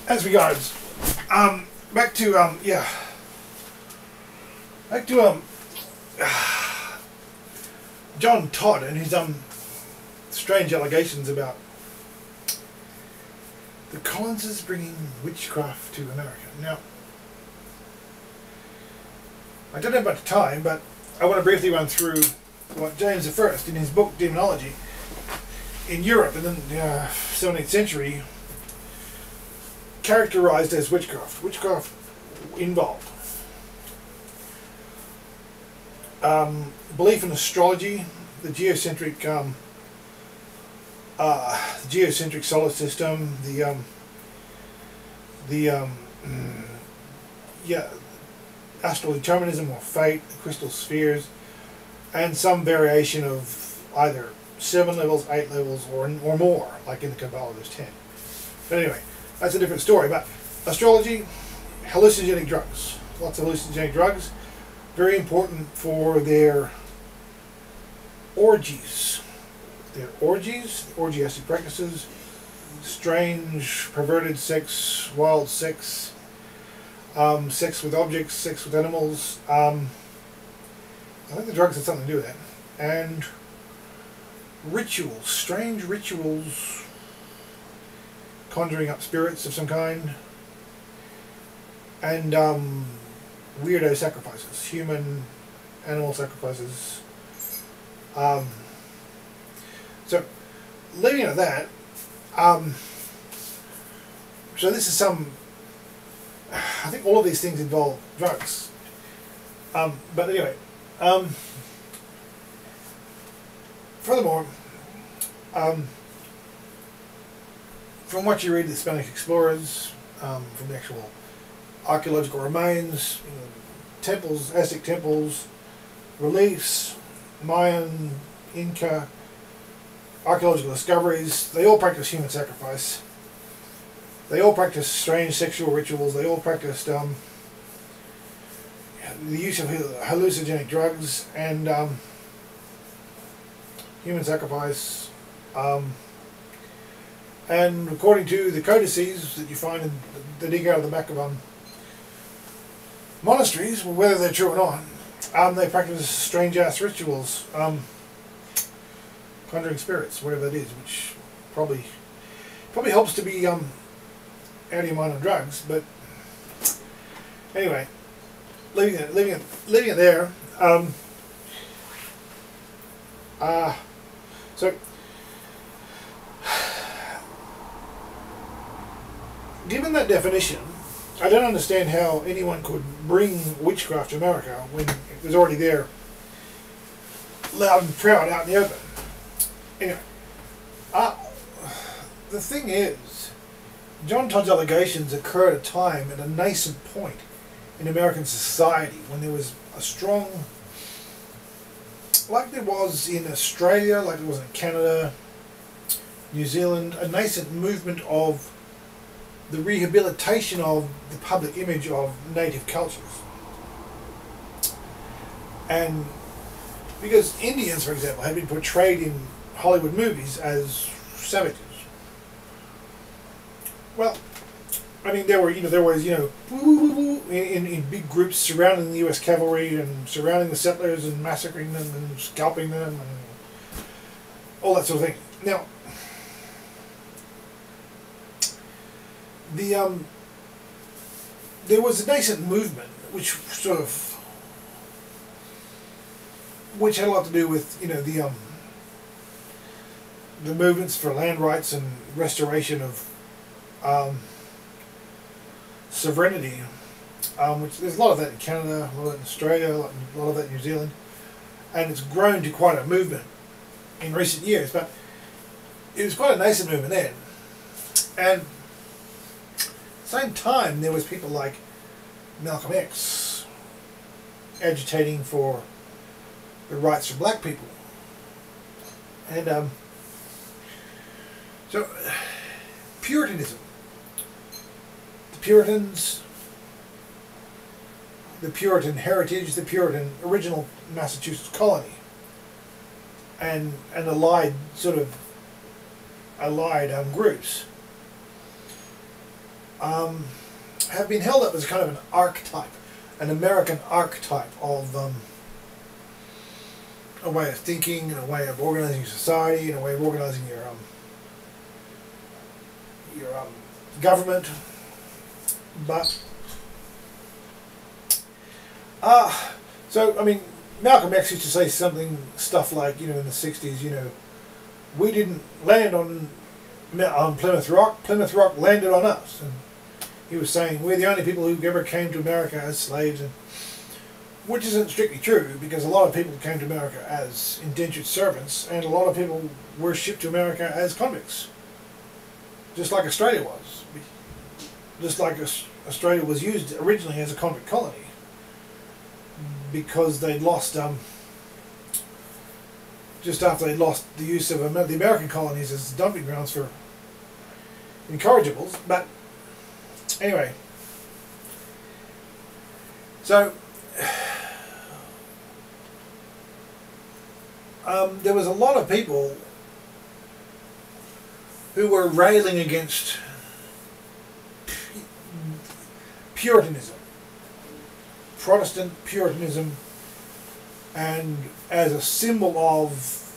as regards, back to John Todd and his strange allegations about the Collinses bringing witchcraft to America. Now, I don't have much time, but I want to briefly run through what James I, in his book Demonology, in Europe in the 17th century, characterized as witchcraft. Witchcraft involved belief in astrology, the geocentric solar system, astral determinism or fate, the crystal spheres, and some variation of either 7 levels, 8 levels, or more, like in the Kabbalah there's 10. But anyway, that's a different story. But astrology, hallucinogenic drugs, lots of hallucinogenic drugs, very important for their orgies. Their orgies, orgiastic practices, strange, perverted sex, wild sex, sex with objects, sex with animals. I think the drugs had something to do with that. And rituals, strange rituals, conjuring up spirits of some kind, and weirdo sacrifices, human, animal sacrifices. So, leaving it at that, so this is some, I think all of these things involve drugs. But anyway, furthermore, from what you read the Spanish explorers, from the actual archaeological remains, temples, Aztec temples, reliefs, Mayan, Inca, archaeological discoveries, they all practice human sacrifice. They all practice strange sexual rituals. They all practiced the use of hallucinogenic drugs and human sacrifice. And according to the codices that you find that dig out of the back of monasteries, well, whether they're true or not, they practice strange ass rituals, conjuring spirits, whatever that is, which probably helps to be out of your mind on drugs. But anyway, leaving it there. So, given that definition, I don't understand how anyone could bring witchcraft to America when it was already there, loud and proud, out in the open. Anyway, the thing is, John Todd's allegations occur at a time, at a nascent point in American society, when there was a strong, like there was in Australia, like there was in Canada, New Zealand, a nascent movement of the rehabilitation of the public image of native cultures. And because Indians, for example, had been portrayed in Hollywood movies as savages. Well, I mean, there was in big groups surrounding the U.S. cavalry and surrounding the settlers and massacring them and scalping them and all that sort of thing. Now, there was a nascent movement which had a lot to do with the movements for land rights and restoration of sovereignty, which there's a lot of that in Canada, a lot of that in Australia, a lot of that in New Zealand, and it's grown to quite a movement in recent years. But it was quite a nascent movement then, and at the same time there was people like Malcolm X agitating for the rights for black people, and so Puritanism, the Puritans, the Puritan heritage, the Puritan original Massachusetts colony, and allied groups have been held up as kind of an archetype, an American archetype of a way of thinking, and a way of organizing society, and a way of organizing your government. But so I mean, Malcolm X used to say stuff like, in the '60s, we didn't land on Plymouth Rock. Plymouth Rock landed on us. And he was saying we're the only people who ever came to America as slaves, and which isn't strictly true, because a lot of people came to America as indentured servants, and a lot of people were shipped to America as convicts, just like Australia was. Just like Australia was used originally as a convict colony, because they'd lost, just after they'd lost the use of the American colonies as dumping grounds for incorrigibles. But anyway, so there was a lot of people who were railing against Puritanism, Protestant Puritanism, and as a symbol of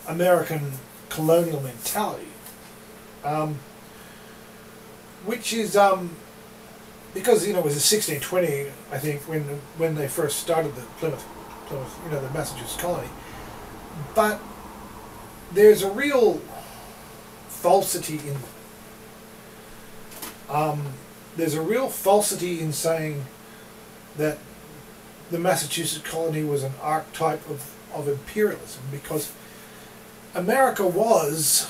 American colonial mentality, which is because it was in 1620, I think, when they first started the Plymouth, the Massachusetts colony. But there's a real falsity in saying that the Massachusetts colony was an archetype of imperialism, because America was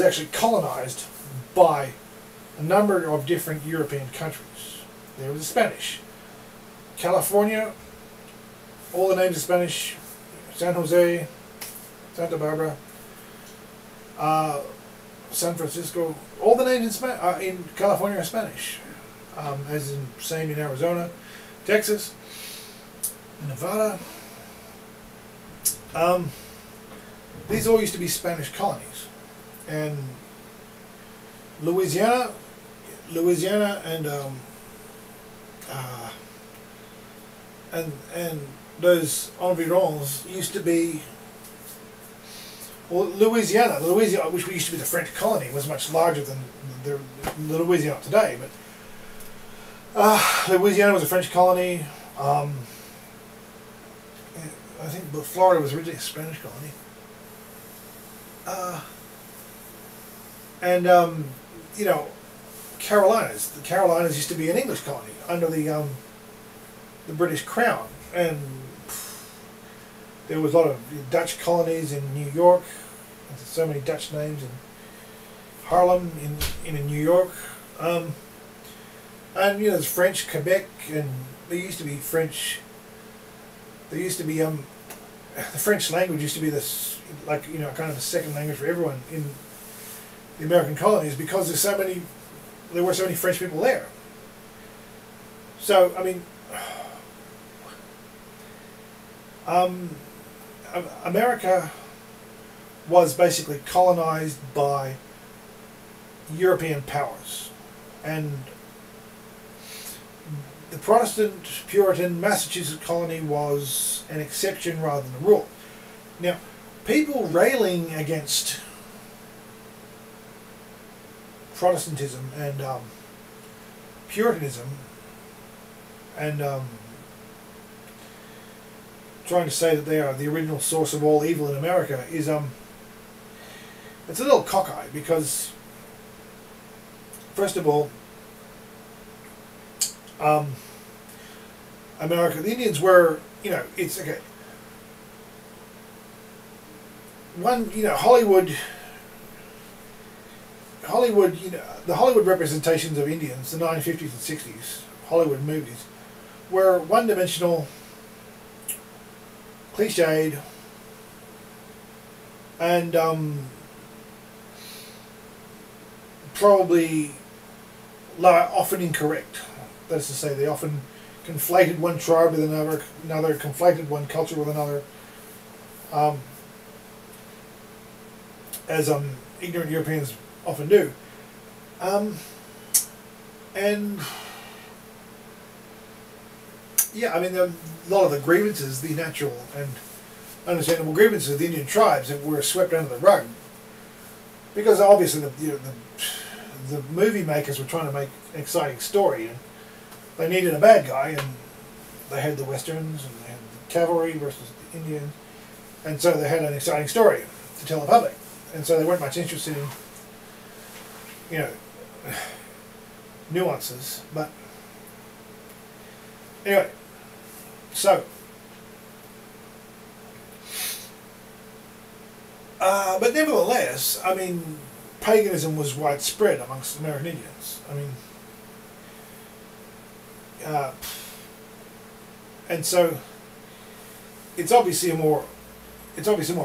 actually colonized by a number of different European countries. There was the Spanish. California, all the names are Spanish. San Jose, Santa Barbara, San Francisco, all the names in California are Spanish, as in same in Arizona, Texas, Nevada. These all used to be Spanish colonies, and Louisiana and those environs used to be, well, Louisiana, which used to be the French colony, was much larger than the Louisiana today. But Louisiana was a French colony. I think Florida was originally a Spanish colony. Carolinas. The Carolinas used to be an English colony under the British Crown, and there was a lot of Dutch colonies in New York. There's so many Dutch names in Harlem, in New York, and there's French Quebec, and there used to be French. There used to be the French language used to be this, like, kind of a second language for everyone in the American colonies, because there were so many French people there. So I mean, America was basically colonized by European powers, and the Protestant Puritan Massachusetts colony was an exception rather than a rule. Now, people railing against Protestantism and Puritanism, and trying to say that they are the original source of all evil in America is it's a little cockeyed, because first of all, America, the Indians were, it's okay. Hollywood, the Hollywood representations of Indians, the 1950s and 60s Hollywood movies, were one-dimensional, cliched, and probably often incorrect. That is to say, they often conflated one tribe with another, conflated one culture with another, as ignorant Europeans often do. And yeah, I mean, a lot of the grievances, the natural and understandable grievances of the Indian tribes that were swept under the rug, because obviously the movie makers were trying to make an exciting story, and they needed a bad guy, and they had the westerns and they had the cavalry versus the Indians, and so they had an exciting story to tell the public, and so they weren't much interested in, you know, nuances. But anyway, so but nevertheless, I mean, paganism was widespread amongst American Indians. I mean, and so it's obviously a more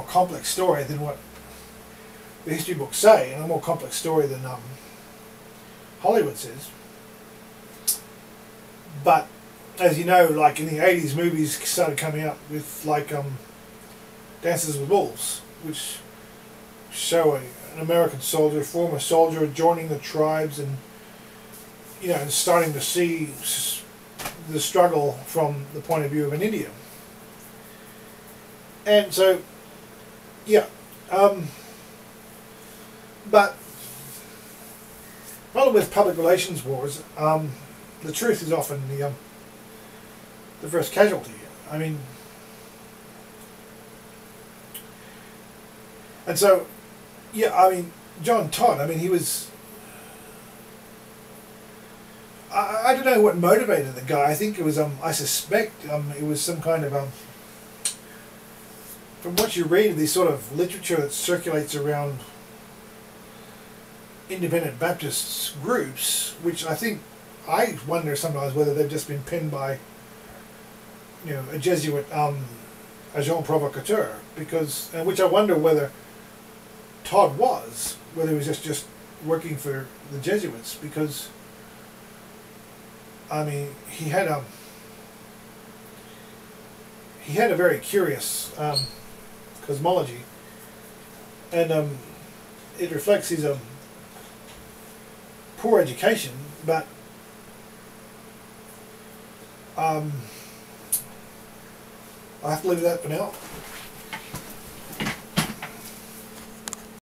complex story than what the history books say, and a more complex story than Hollywood says. But as you know, like in the 80s, movies started coming up with like Dances with Wolves, which show an American soldier, former soldier, joining the tribes, and you know, and starting to see the struggle from the point of view of an Indian. And so, yeah, but problem with public relations wars, the truth is often the first casualty. I mean, and so, yeah, I mean, John Todd, I mean, he was, I don't know what motivated the guy. I think it was, I suspect it was some kind of, from what you read of this sort of literature that circulates around independent Baptist groups, which I wonder sometimes whether they've just been penned by, you know, a Jesuit agent provocateur, because, and which I wonder whether Todd was, whether he was just working for the Jesuits, because I mean, he had a very curious cosmology, and it reflects his poor education, but I'll have to leave that for now.